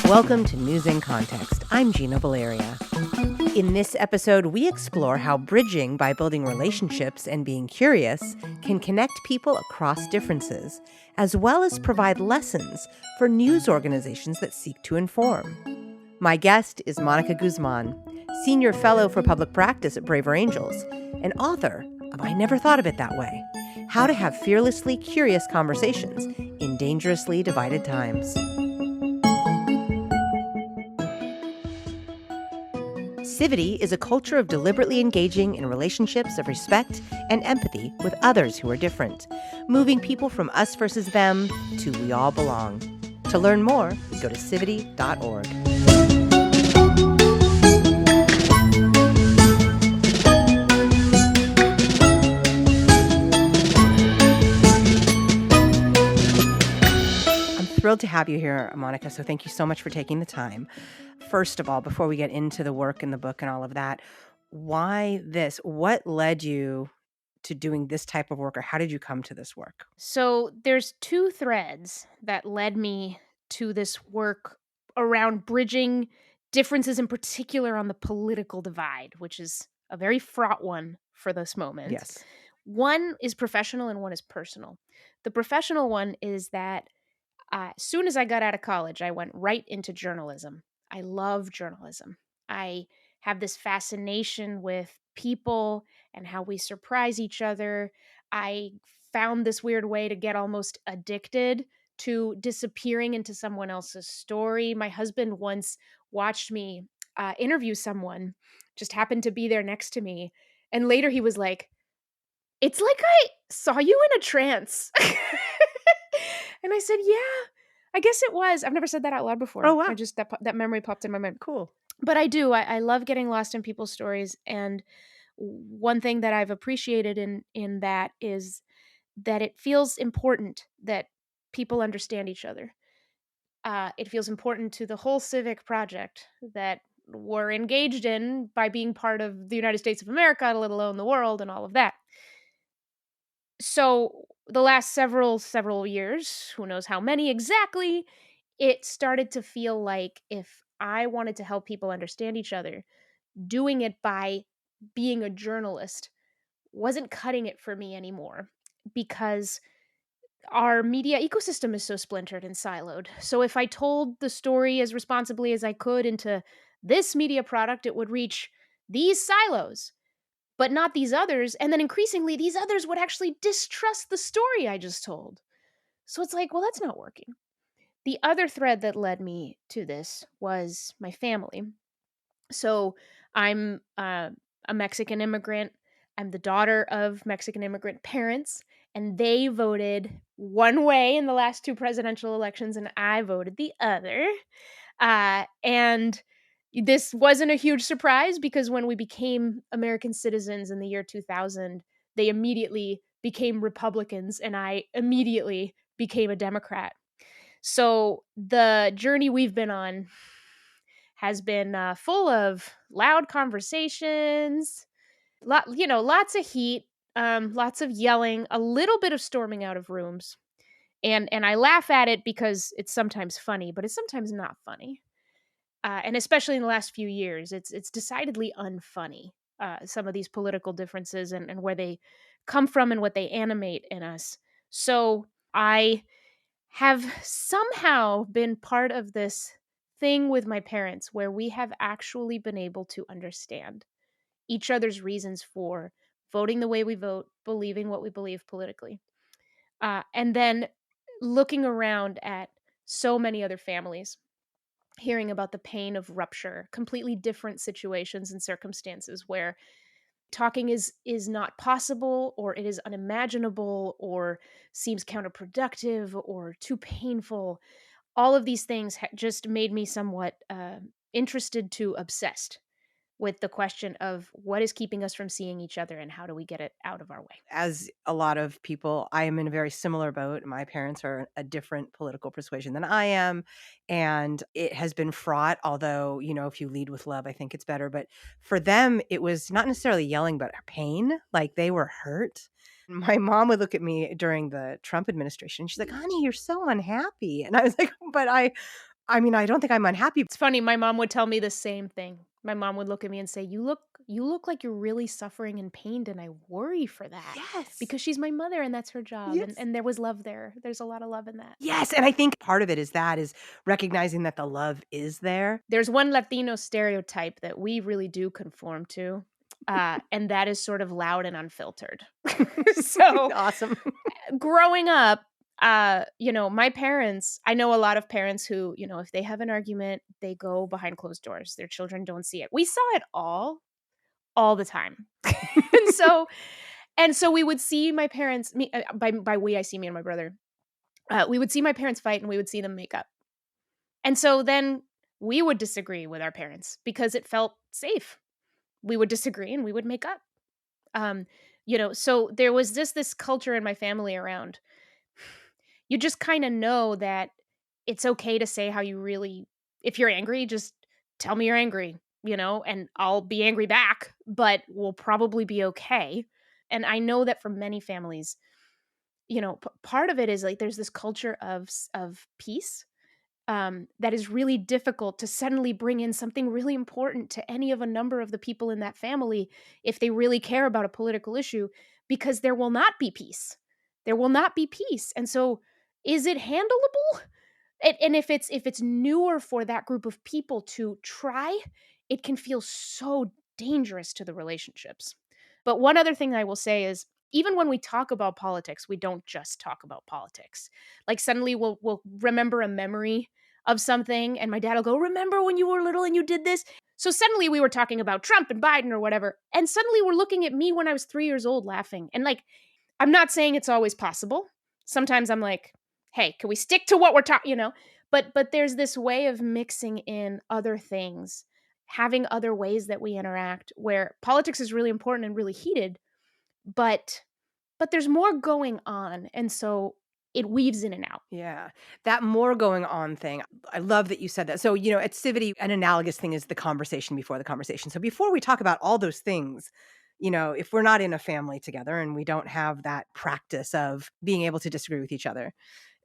Welcome to News in Context. I'm Gina Baleria. In this episode, we explore how bridging by building relationships and being curious can connect people across differences, as well as provide lessons for news organizations that seek to inform. My guest is Monica Guzman, Senior Fellow for Public Practice at Braver Angels, and author of I Never Thought of It That Way: How to Have Fearlessly Curious Conversations in Dangerously Divided Times. Civility is a culture of deliberately engaging in relationships of respect and empathy with others who are different, moving people from us versus them to we all belong. To learn more, go to civility.org. I'm thrilled to have you here, Monica, so thank you so much for taking the time. First of all, before we get into the work in the book and all of that, why this? What led you to doing this type of work, or how did you come to this work? So there's two threads that led me to this work around bridging differences, in particular on the political divide, which is a very fraught one for this moment. Yes. One is professional and one is personal. The professional one is that as soon as I got out of college, I went right into journalism. I love journalism. I have this fascination with people and how we surprise each other. I found this weird way to get almost addicted to disappearing into someone else's story. My husband once watched me interview someone, just happened to be there next to me. And later he was like, "It's like I saw you in a trance." And I said, "Yeah, I guess it was." I've never said that out loud before. Oh, wow. I just that memory popped in my mind. Cool. But I do. I love getting lost in people's stories, and one thing that I've appreciated in that is that it feels important that people understand each other. It feels important to the whole civic project that we're engaged in by being part of the United States of America, let alone the world, and all of that. So the last several years, who knows how many exactly, it started to feel like if I wanted to help people understand each other, doing it by being a journalist wasn't cutting it for me anymore, because our media ecosystem is so splintered and siloed. So if I told the story as responsibly as I could into this media product, it would reach these silos but not these others. And then increasingly, these others would actually distrust the story I just told. So it's like, well, that's not working. The other thread that led me to this was my family. So I'm a Mexican immigrant. I'm the daughter of Mexican immigrant parents, and they voted one way in the last two presidential elections, and I voted the other. And this wasn't a huge surprise because when we became American citizens in the year 2000, they immediately became Republicans, and I immediately became a Democrat. So the journey we've been on has been full of loud conversations, lots of heat, lots of yelling, a little bit of storming out of rooms. And I laugh at it because it's sometimes funny, but it's sometimes not funny. And especially in the last few years, it's decidedly unfunny. Some of these political differences and where they come from and what they animate in us. So I have somehow been part of this thing with my parents where we have actually been able to understand each other's reasons for voting the way we vote, believing what we believe politically, and then looking around at so many other families, hearing about the pain of rupture, completely different situations and circumstances where talking is not possible, or it is unimaginable, or seems counterproductive or too painful. All of these things just made me somewhat interested to obsessed with the question of what is keeping us from seeing each other and how do we get it out of our way. As a lot of people, I am in a very similar boat. My parents are a different political persuasion than I am, and it has been fraught. Although, if you lead with love, I think it's better. But for them, it was not necessarily yelling, but pain. Like they were hurt. My mom would look at me during the Trump administration. She's like, "Honey, you're so unhappy," and I was like, "But I mean, I don't think I'm unhappy. It's funny, my mom would tell me the same thing. My mom would look at me and say, you look like you're really suffering and pained, and I worry for that." Yes. Because she's my mother and that's her job, Yes. and there was love there. There's a lot of love in that. Yes, and I think part of it is recognizing that the love is there. There's one Latino stereotype that we really do conform to, and that is sort of loud and unfiltered. So, Awesome. growing up, my parents, I know a lot of parents who, if they have an argument, they go behind closed doors. Their children don't see it. We saw it all the time. And so we would see my parents, by we I see me and my brother. We would see my parents fight and we would see them make up. And so then we would disagree with our parents because it felt safe. We would disagree and we would make up. So there was this culture in my family around, you just kind of know that it's okay to say how you really, if you're angry, just tell me you're angry, and I'll be angry back, but we'll probably be okay. And I know that for many families, part of it is like there's this culture of peace, that is really difficult to suddenly bring in something really important to any of a number of the people in that family if they really care about a political issue, because there will not be peace. There will not be peace. And so, is it handleable? And if it's newer for that group of people to try, it can feel so dangerous to the relationships. But one other thing I will say is, even when we talk about politics, we don't just talk about politics. Like suddenly we'll remember a memory of something and my dad will go, "Remember when you were little and you did this?" So suddenly we were talking about Trump and Biden or whatever, and suddenly we're looking at me when I was 3 years old laughing. And like, I'm not saying it's always possible. Sometimes I'm like, "Hey, can we stick to what we're talking?" But there's this way of mixing in other things, having other ways that we interact where politics is really important and really heated, but there's more going on, and so it weaves in and out. Yeah, that more going on thing. I love that you said that. So, at Civity, an analogous thing is the conversation before the conversation. So, before we talk about all those things, if we're not in a family together and we don't have that practice of being able to disagree with each other,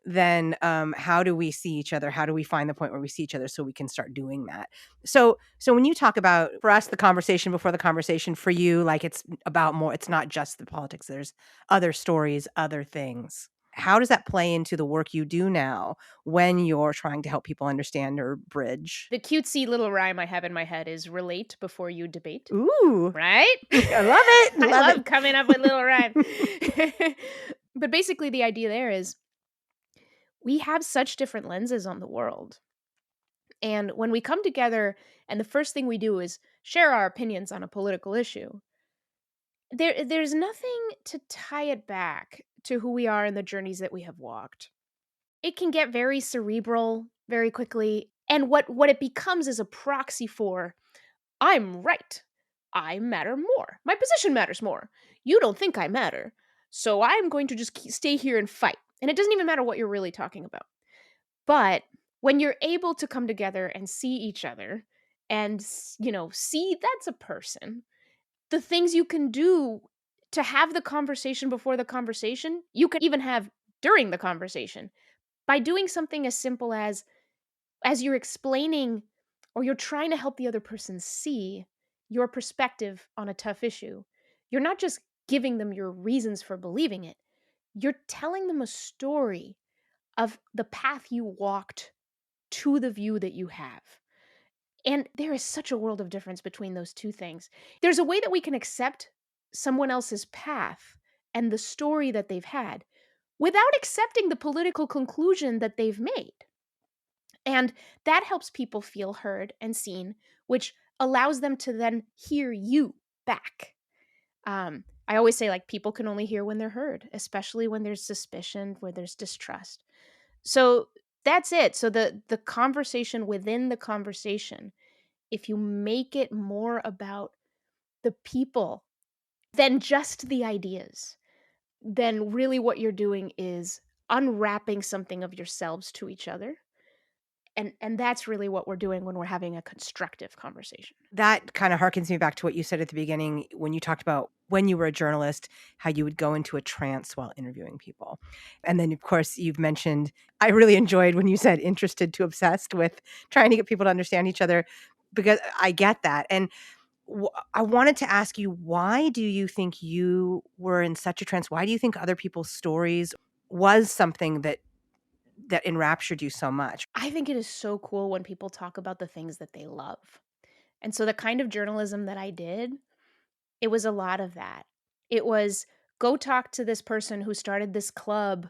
then how do we see each other? How do we find the point where we see each other so we can start doing that? So when you talk about, for us, the conversation before the conversation, for you, like it's about more, it's not just the politics. There's other stories, other things. How does that play into the work you do now when you're trying to help people understand or bridge? The cutesy little rhyme I have in my head is relate before you debate, Ooh, right? I love it. I Love love coming up with little rhymes. But basically the idea there is we have such different lenses on the world. And when we come together and the first thing we do is share our opinions on a political issue, there's nothing to tie it back to who we are and the journeys that we have walked. It can get very cerebral very quickly, and what it becomes is a proxy for, I'm right. I matter more. My position matters more. You don't think I matter. So I'm going to just stay here and fight. And it doesn't even matter what you're really talking about. But when you're able to come together and see each other and, see that's a person, the things you can do to have the conversation before the conversation, you can even have during the conversation by doing something as simple as you're explaining or you're trying to help the other person see your perspective on a tough issue. You're not just giving them your reasons for believing it. You're telling them a story of the path you walked to the view that you have. And there is such a world of difference between those two things. There's a way that we can accept someone else's path and the story that they've had without accepting the political conclusion that they've made. And that helps people feel heard and seen, which allows them to then hear you back. I always say, like, people can only hear when they're heard, especially when there's suspicion, where there's distrust. So that's it. So the conversation within the conversation, if you make it more about the people than just the ideas, then really what you're doing is unwrapping something of yourselves to each other. And that's really what we're doing when we're having a constructive conversation. That kind of harkens me back to what you said at the beginning when you talked about when you were a journalist, how you would go into a trance while interviewing people. And then, of course, you've mentioned, I really enjoyed when you said interested to obsessed with trying to get people to understand each other, because I get that. And I wanted to ask you, why do you think you were in such a trance? Why do you think other people's stories was something that enraptured you so much? I think it is so cool when people talk about the things that they love. And so the kind of journalism that I did, it was a lot of that. It was go talk to this person who started this club,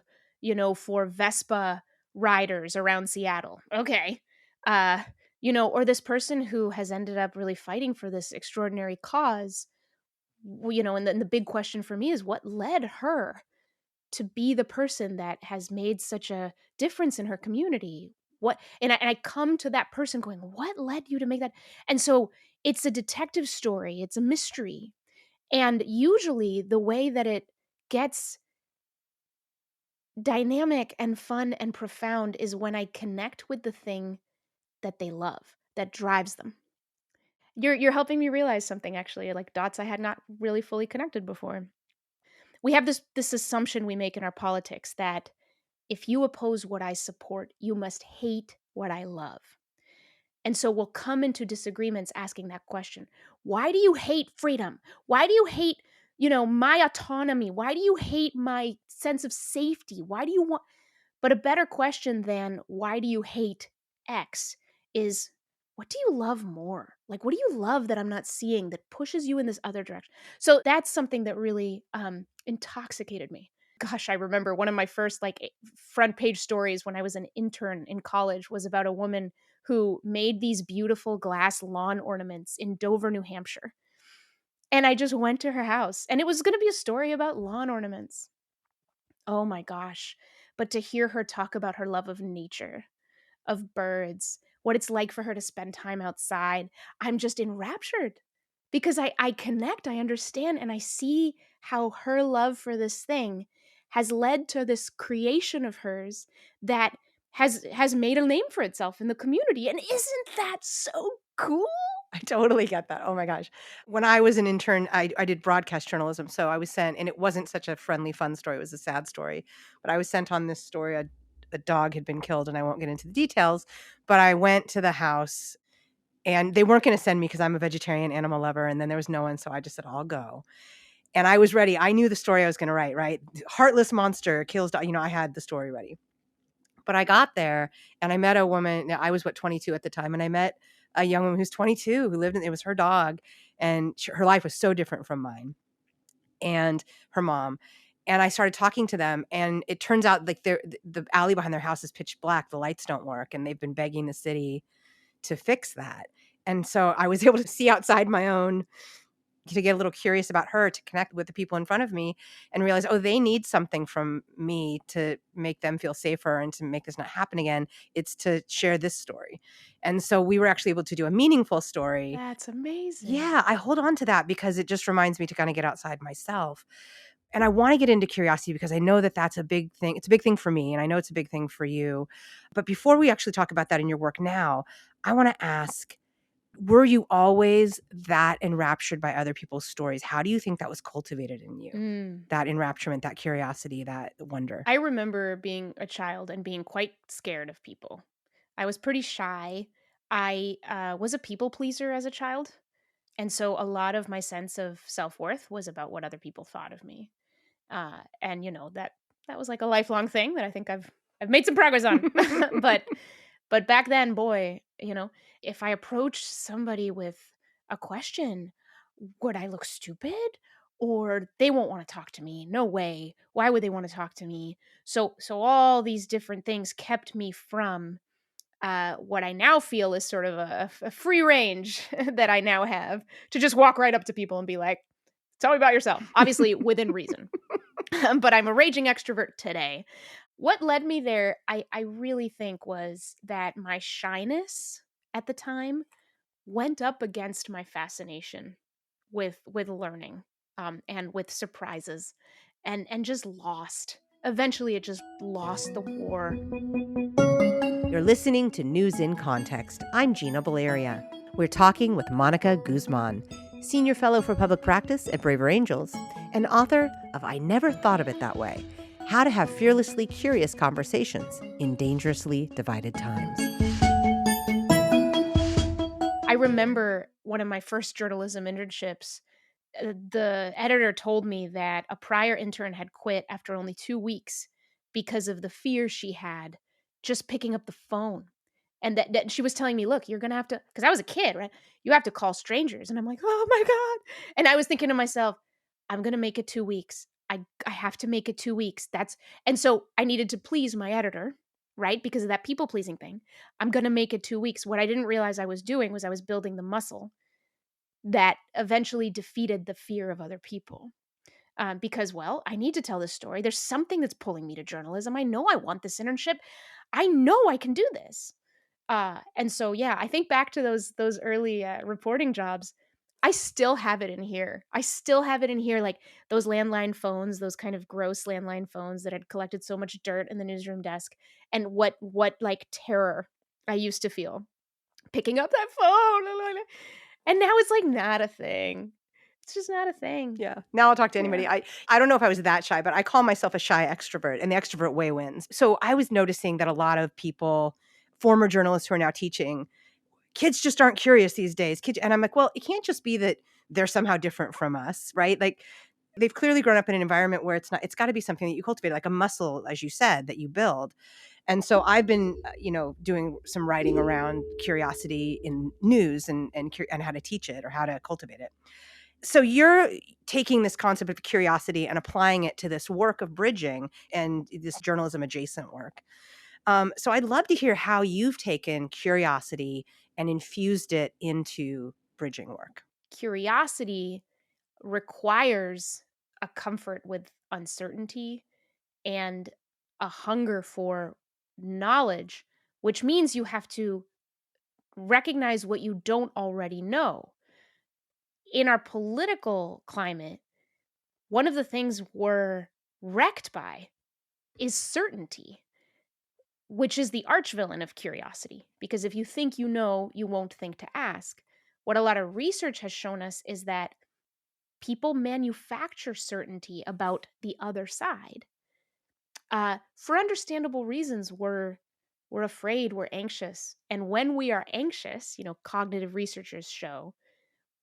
for Vespa riders around Seattle. Okay. Uh, or this person who has ended up really fighting for this extraordinary cause. And then the big question for me is what led her to be the person that has made such a difference in her community? And I come to that person going, what led you to make that? And so it's a detective story, it's a mystery. And usually the way that it gets dynamic and fun and profound is when I connect with the thing that they love, that drives them. You're helping me realize something, actually, like dots I had not really fully connected before. We have this assumption we make in our politics that if you oppose what I support, you must hate what I love. And so we'll come into disagreements asking that question. Why do you hate freedom? Why do you hate, my autonomy? Why do you hate my sense of safety? Why do you want But a better question than why do you hate X is what do you love more? Like, what do you love that I'm not seeing that pushes you in this other direction? So that's something that really intoxicated me. Gosh, I remember one of my first front page stories when I was an intern in college was about a woman who made these beautiful glass lawn ornaments in Dover, New Hampshire. And I just went to her house, and it was going to be a story about lawn ornaments. Oh my gosh. But to hear her talk about her love of nature, of birds, what it's like for her to spend time outside, I'm just enraptured because I connect, I understand, and I see how her love for this thing has led to this creation of hers that has made a name for itself in the community. And isn't that so cool? I totally get that. Oh my gosh. When I was an intern, I did broadcast journalism. So I was sent, and it wasn't such a friendly, fun story. It was a sad story. But I was sent on this story. A dog had been killed, and I won't get into the details. But I went to the house, and they weren't going to send me because I'm a vegetarian animal lover. And then there was no one. So I just said, I'll go. And I was ready. I knew the story I was going to write, right? Heartless monster kills dog. I had the story ready. But I got there, and I met a woman. Now, I was 22 at the time, and I met a young woman who's 22 who lived in, it was her dog, and her life was so different from mine and her mom. And I started talking to them, and it turns out like the alley behind their house is pitch black. The lights don't work, and they've been begging the city to fix that. And so I was able to see outside my own, to get a little curious about her, to connect with the people in front of me and realize, oh, they need something from me to make them feel safer and to make this not happen again. It's to share this story. And so we were actually able to do a meaningful story. That's amazing. Yeah, I hold on to that because it just reminds me to kind of get outside myself. And I want to get into curiosity because I know that that's a big thing. It's a big thing for me, and I know it's a big thing for you. But before we actually talk about that in your work now, I want to ask, were you always that enraptured by other people's stories? How do you think that was cultivated in you? That enrapturement, that curiosity, that wonder? I remember being a child and being quite scared of people. I was pretty shy. I was a people pleaser as a child. And so a lot of my sense of self-worth was about what other people thought of me. And that was like a lifelong thing that I think I've made some progress on. but but back then, boy, if I approached somebody with a question, would I look stupid? Or they won't want to talk to me. No way. Why would they want to talk to me? So all these different things kept me from what I now feel is sort of a free range that I now have to just walk right up to people and be like, tell me about yourself. Obviously, within reason. But I'm a raging extrovert today. What led me there, I really think, was that my shyness at the time went up against my fascination with learning, and with surprises, and just lost. Eventually, it just lost the war. You're listening to News in Context. I'm Gina Baleria. We're talking with Monica Guzman, Senior Fellow for Public Practice at Braver Angels, and author of I Never Thought of It That Way: How to Have Fearlessly Curious Conversations in Dangerously Divided Times. I remember one of my first journalism internships. The editor told me that a prior intern had quit after only 2 weeks because of the fear she had just picking up the phone. And that she was telling me, "Look, you're gonna have to," because I was a kid, right? "You have to call strangers." And I'm like, "Oh my god." And I was thinking to myself, "I'm gonna make it 2 weeks. I have to make it 2 weeks." That's and so I needed to please my editor, right? Because of that people pleasing thing. I'm gonna make it 2 weeks. What I didn't realize I was doing was I was building the muscle that eventually defeated the fear of other people. Because, well, I need to tell this story. There's something that's pulling me to journalism. I know I want this internship. I know I can do this. And so, yeah, I think back to those early reporting jobs. I still have it in here. I still have it in here, like those landline phones, those kind of gross landline phones that had collected so much dirt in the newsroom desk, and what like terror I used to feel picking up that phone. And now it's like not a thing. It's just not a thing. Yeah. Now I'll talk to Yeah. anybody. I don't know if I was that shy, but I call myself a shy extrovert, and the extrovert way wins. So I was noticing that a lot of people, former journalists who are now teaching, kids just aren't curious these days. And I'm like, well, it can't just be that they're somehow different from us, right? Like they've clearly grown up in an environment where it's got to be something that you cultivate, like a muscle, as you said, that you build. And so I've been, doing some writing around curiosity in news and how to teach it or how to cultivate it. So you're taking this concept of curiosity and applying it to this work of bridging and this journalism adjacent work. So I'd love to hear how you've taken curiosity and infused it into bridging work. Curiosity requires a comfort with uncertainty and a hunger for knowledge, which means you have to recognize what you don't already know. In our political climate, one of the things we're wrecked by is certainty, which is the arch villain of curiosity. Because if you think you know, you won't think to ask. What a lot of research has shown us is that people manufacture certainty about the other side. For understandable reasons, we're afraid, we're anxious, and when we are anxious, cognitive researchers show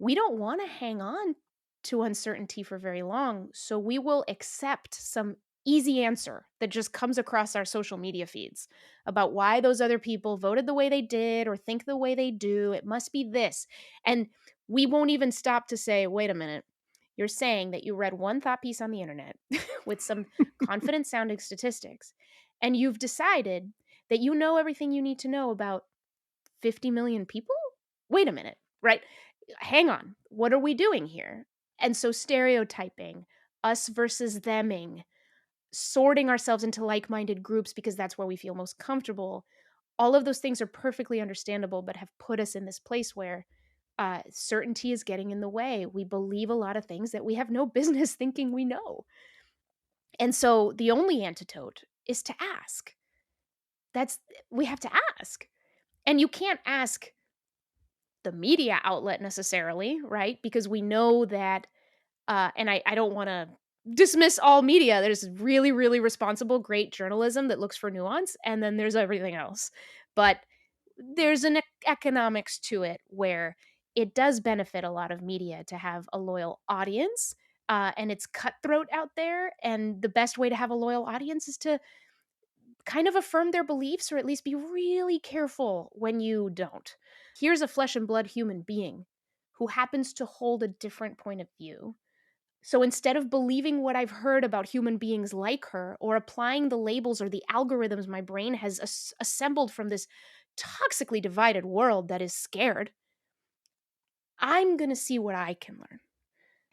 we don't want to hang on to uncertainty for very long. So we will accept some easy answer that just comes across our social media feeds about why those other people voted the way they did or think the way they do. It must be this. And we won't even stop to say, wait a minute. You're saying that you read one thought piece on the internet with some confident sounding statistics, and you've decided that you know everything you need to know about 50 million people? Wait a minute, right? Hang on. What are we doing here? And so stereotyping, us versus theming, sorting ourselves into like-minded groups because that's where we feel most comfortable. All of those things are perfectly understandable, but have put us in this place where certainty is getting in the way. We believe a lot of things that we have no business thinking we know. And so the only antidote is to ask. That's We have to ask. And you can't ask the media outlet necessarily, right? Because we know that, and I don't want to dismiss all media. There's really, really responsible, great journalism that looks for nuance, and then there's everything else. But there's an economics to it where it does benefit a lot of media to have a loyal audience. And it's cutthroat out there. And the best way to have a loyal audience is to kind of affirm their beliefs or at least be really careful when you don't. Here's a flesh and blood human being who happens to hold a different point of view. So instead of believing what I've heard about human beings like her or applying the labels or the algorithms my brain has assembled from this toxically divided world that is scared, I'm going to see what I can learn.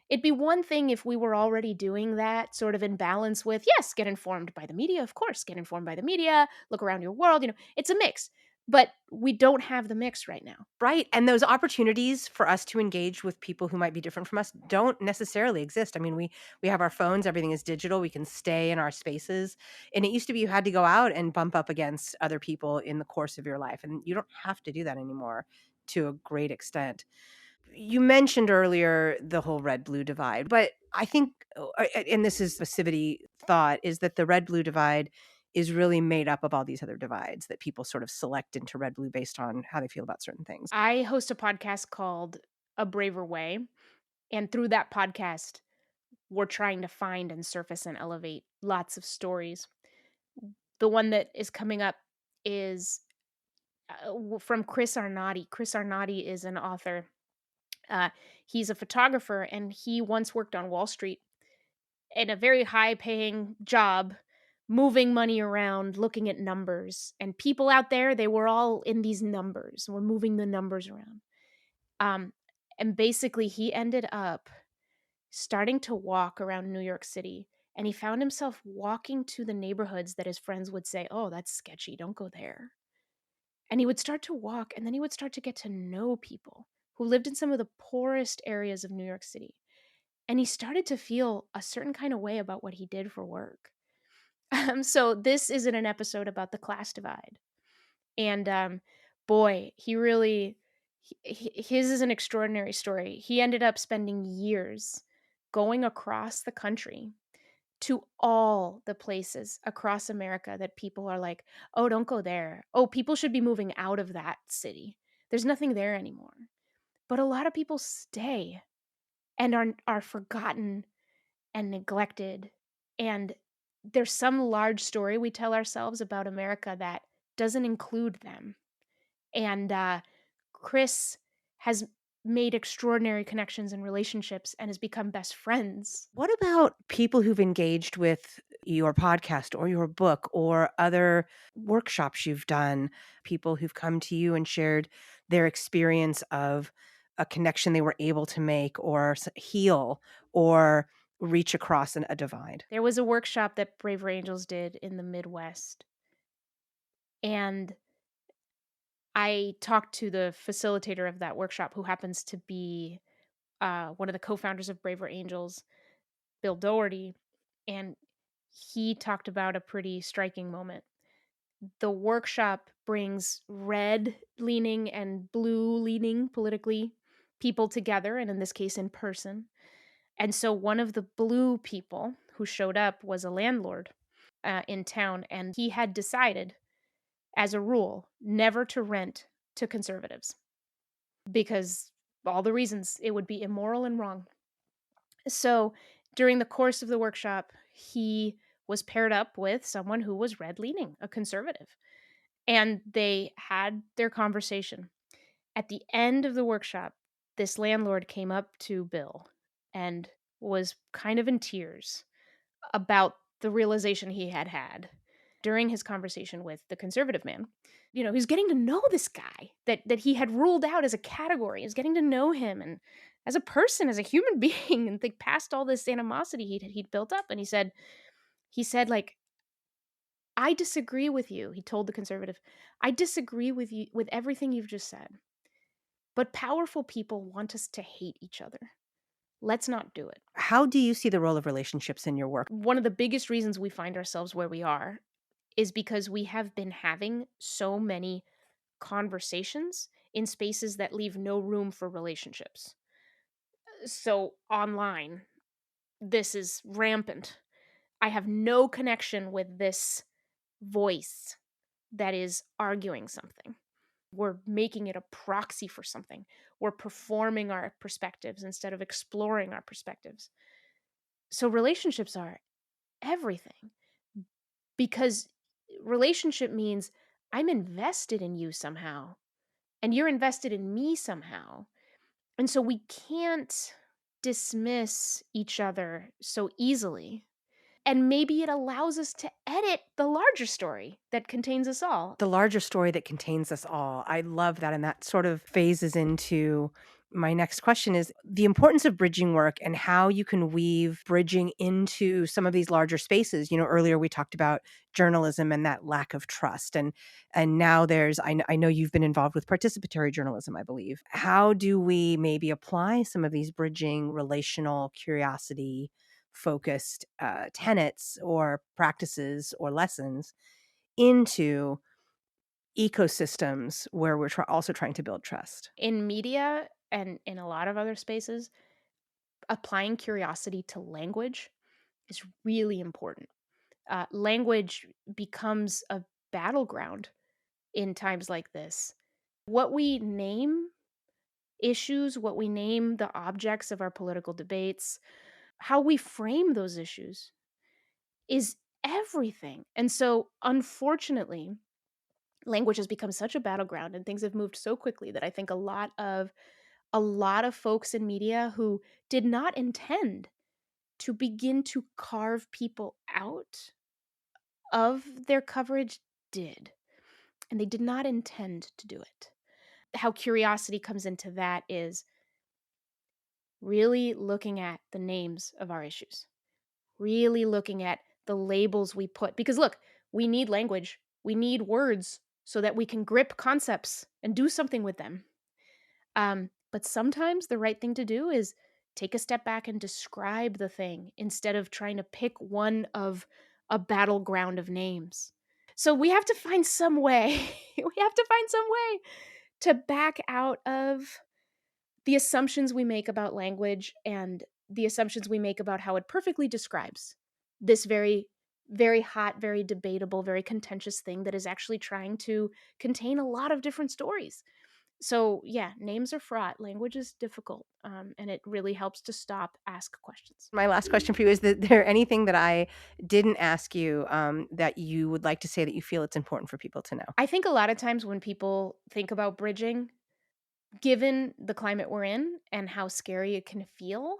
It'd be one thing if we were already doing that sort of in balance with, yes, get informed by the media, of course, get informed by the media, look around your world, it's a mix. But we don't have the mix right now. Right. And those opportunities for us to engage with people who might be different from us don't necessarily exist. I mean, we have our phones, everything is digital. We can stay in our spaces. And it used to be you had to go out and bump up against other people in the course of your life. And you don't have to do that anymore to a great extent. You mentioned earlier the whole red-blue divide, but I think, and this is passivity thought, is that the red-blue divide is really made up of all these other divides that people sort of select into red-blue based on how they feel about certain things. I host a podcast called A Braver Way, and through that podcast, we're trying to find and surface and elevate lots of stories. The one that is coming up is from Chris Arnott. Chris Arnott is an author. He's a photographer, and he once worked on Wall Street in a very high paying job, moving money around, looking at numbers. And people out there, they were all in these numbers. We're moving the numbers around. Um, and basically, he ended up starting to walk around New York City. And he found himself walking to the neighborhoods that his friends would say, "Oh, that's sketchy. Don't go there." And he would start to walk, and then he would start to get to know people who lived in some of the poorest areas of New York City. And he started to feel a certain kind of way about what he did for work. So this isn't an episode about the class divide. And boy, he really, his is an extraordinary story. He ended up spending years going across the country to all the places across America that people are like, "Oh, don't go there. Oh, people should be moving out of that city. There's nothing there anymore." But a lot of people stay and are forgotten and neglected. And there's some large story we tell ourselves about America that doesn't include them. And Chris has made extraordinary connections and relationships and has become best friends. What about people who've engaged with your podcast or your book or other workshops you've done? People who've come to you and shared their experience of a connection they were able to make or heal or reach across a divide. There was a workshop that Braver Angels did in the Midwest. And I talked to the facilitator of that workshop, who happens to be one of the co-founders of Braver Angels, Bill Doherty, and he talked about a pretty striking moment. The workshop brings red leaning and blue leaning politically people together, and in this case, in person. And so one of the blue people who showed up was a landlord in town, and he had decided, as a rule, never to rent to conservatives because all the reasons it would be immoral and wrong. So during the course of the workshop, he was paired up with someone who was red leaning, a conservative, and they had their conversation. At the end of the workshop, this landlord came up to Bill and was kind of in tears about the realization he had had during his conversation with the conservative man. He's getting to know this guy that he had ruled out as a category. He's getting to know him and as a person, as a human being, and think past all this animosity he'd built up. And he said like, "I disagree with you." He told the conservative, "I disagree with you with everything you've just said. But powerful people want us to hate each other. Let's not do it." How do you see the role of relationships in your work? One of the biggest reasons we find ourselves where we are is because we have been having so many conversations in spaces that leave no room for relationships. So online, this is rampant. I have no connection with this voice that is arguing something. We're making it a proxy for something. We're performing our perspectives instead of exploring our perspectives. So relationships are everything, because relationship means I'm invested in you somehow and you're invested in me somehow. And so we can't dismiss each other so easily. And maybe it allows us to edit the larger story that contains us all. The larger story that contains us all. I love that. And that sort of phases into my next question is the importance of bridging work and how you can weave bridging into some of these larger spaces. Earlier we talked about journalism and that lack of trust. And now I know you've been involved with participatory journalism, I believe. How do we maybe apply some of these bridging relational curiosity focused tenets or practices or lessons into ecosystems where we're also trying to build trust? In media, and in a lot of other spaces, applying curiosity to language is really important. Language becomes a battleground in times like this. What we name issues, what we name the objects of our political debates, how we frame those issues is everything. And so, unfortunately, language has become such a battleground and things have moved so quickly that I think a lot of folks in media who did not intend to begin to carve people out of their coverage did. And they did not intend to do it. How curiosity comes into that is really looking at the names of our issues, really looking at the labels we put. Because look, we need language, we need words so that we can grip concepts and do something with them. But sometimes the right thing to do is take a step back and describe the thing instead of trying to pick one of a battleground of names. So we have to find some way, to back out of the assumptions we make about language and the assumptions we make about how it perfectly describes this very, very hot, very debatable, very contentious thing that is actually trying to contain a lot of different stories. So, yeah, names are fraught. Language is difficult, and it really helps to stop, ask questions. My last question for you is there anything that I didn't ask you that you would like to say that you feel it's important for people to know? I think a lot of times when people think about bridging, given the climate we're in and how scary it can feel,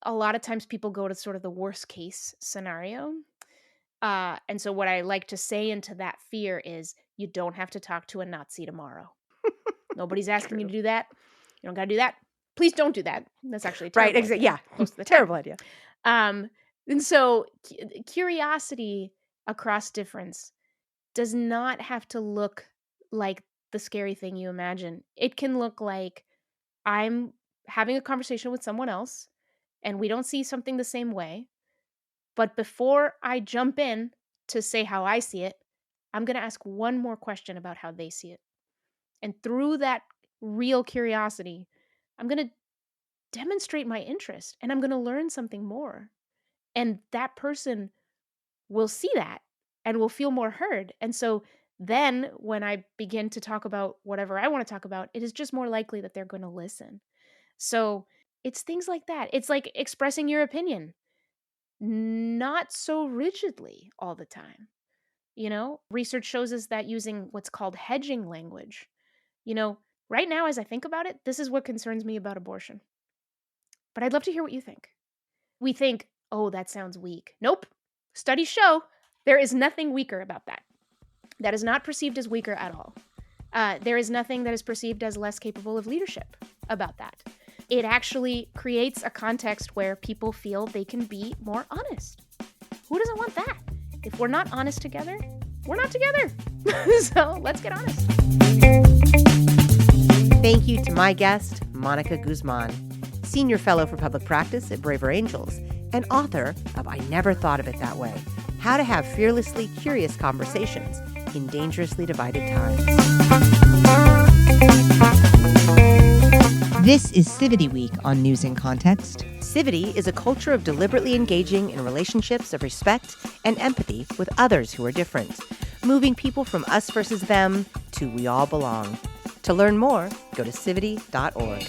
a lot of times people go to sort of the worst case scenario. And so what I like to say into that fear is you don't have to talk to a Nazi tomorrow. Nobody's asking you to do that. You don't got to do that. Please don't do that. That's actually a terrible idea, Yeah, most of the time. terrible idea. And so curiosity across difference does not have to look like the scary thing you imagine. It can look like I'm having a conversation with someone else and we don't see something the same way. But before I jump in to say how I see it, I'm going to ask one more question about how they see it. And through that real curiosity, I'm going to demonstrate my interest and I'm going to learn something more. And that person will see that and will feel more heard. And so then when I begin to talk about whatever I want to talk about, it is just more likely that they're going to listen. So it's things like that. It's like expressing your opinion, not so rigidly all the time. Research shows us that using what's called hedging language, right now, as I think about it, this is what concerns me about abortion. But I'd love to hear what you think. We think, oh, that sounds weak. Nope. Studies show there is nothing weaker about that. That is not perceived as weaker at all. There is nothing that is perceived as less capable of leadership about that. It actually creates a context where people feel they can be more honest. Who doesn't want that? If we're not honest together, we're not together. So let's get honest. Thank you to my guest, Monica Guzman, Senior Fellow for Public Practice at Braver Angels, and author of I Never Thought of It That Way, How to Have Fearlessly Curious Conversations in Dangerously Divided Times. This is Civity Week on News in Context. Civity is a culture of deliberately engaging in relationships of respect and empathy with others who are different, moving people from us versus them to we all belong. To learn more, go to civity.org.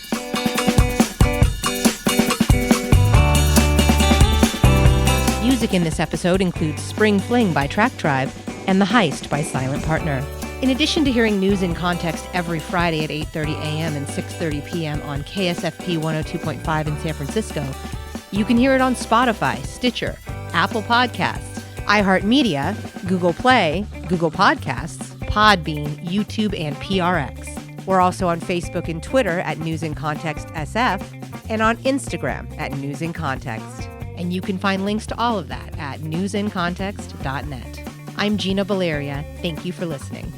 Music in this episode includes Spring Fling by Track Tribe and The Heist by Silent Partner. In addition to hearing News in Context every Friday at 8:30 a.m. and 6:30 p.m. on KSFP 102.5 in San Francisco, you can hear it on Spotify, Stitcher, Apple Podcasts, iHeartMedia, Google Play, Google Podcasts, Podbean, YouTube, and PRX. We're also on Facebook and Twitter at News in Context SF and on Instagram at News in Context. And you can find links to all of that at newsincontext.net. I'm Gina Baleria. Thank you for listening.